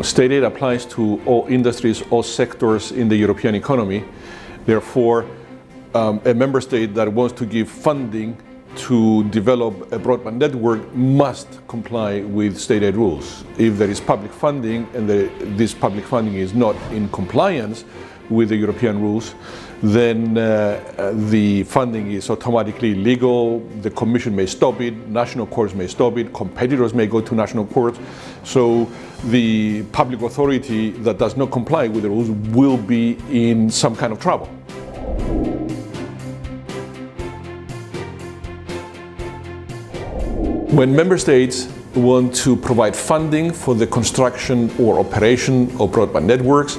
State aid applies to all industries, all sectors in the European economy. Therefore, a member state that wants to give funding to develop a broadband network must comply with state aid rules. If there is public funding and this public funding is not in compliance with the European rules, then the funding is automatically illegal. The Commission may stop it, national courts may stop it, competitors may go to national courts. So the public authority that does not comply with the rules will be in some kind of trouble. When member states want to provide funding for the construction or operation of broadband networks,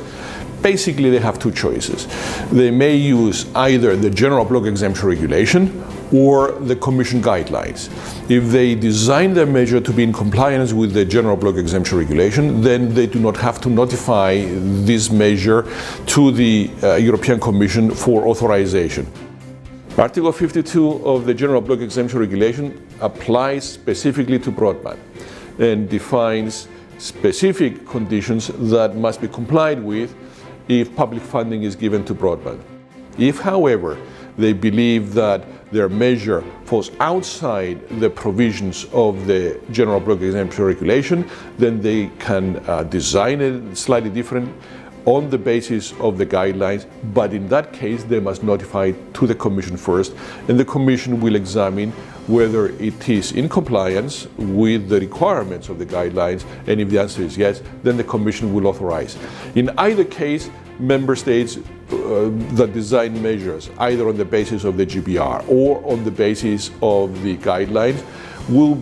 basically they have two choices. They may use either the general block exemption regulation or the Commission guidelines. If they design their measure to be in compliance with the general block exemption regulation, then they do not have to notify this measure to the European Commission for authorization. Article 52 of the General Block Exemption Regulation applies specifically to broadband and defines specific conditions that must be complied with if public funding is given to broadband. If, however, they believe that their measure falls outside the provisions of the General Block Exemption Regulation, then they can design it slightly different on the basis of the guidelines, but in that case they must notify to the Commission first, and the Commission will examine whether it is in compliance with the requirements of the guidelines, and if the answer is yes, then the Commission will authorize. In either case, member states that design measures, either on the basis of the GBER or on the basis of the guidelines, will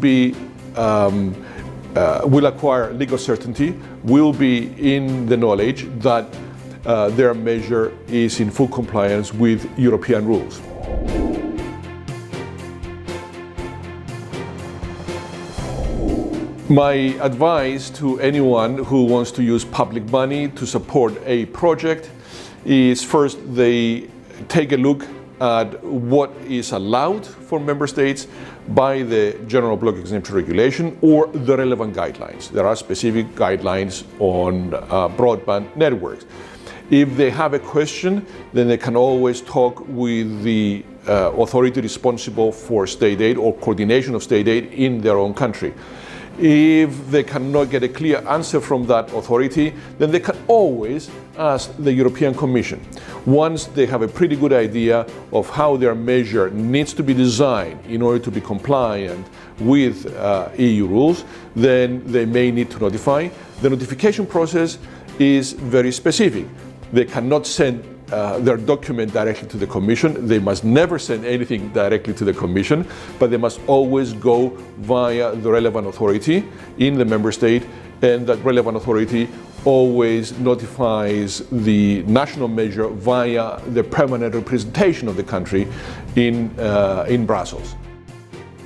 acquire legal certainty, will be in the knowledge that their measure is in full compliance with European rules. My advice to anyone who wants to use public money to support a project is first they take a look at what is allowed for member states by the General Block Exemption Regulation or the relevant guidelines. There are specific guidelines on broadband networks. If they have a question, then they can always talk with the authority responsible for state aid or coordination of state aid in their own country. If they cannot get a clear answer from that authority, then they can always ask the European Commission. Once they have a pretty good idea of how their measure needs to be designed in order to be compliant with EU rules, then they may need to notify. The notification process is very specific. They cannot send their document directly to the Commission. They must never send anything directly to the Commission, but they must always go via the relevant authority in the member state, and that relevant authority always notifies the national measure via the permanent representation of the country in Brussels.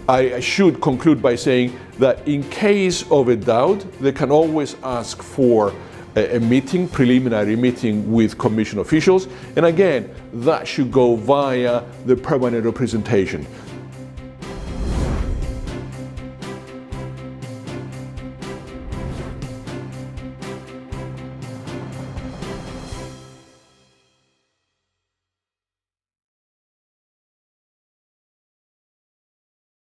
I should conclude by saying that in case of a doubt, they can always ask for a meeting, preliminary meeting with Commission officials, and again, that should go via the permanent representation.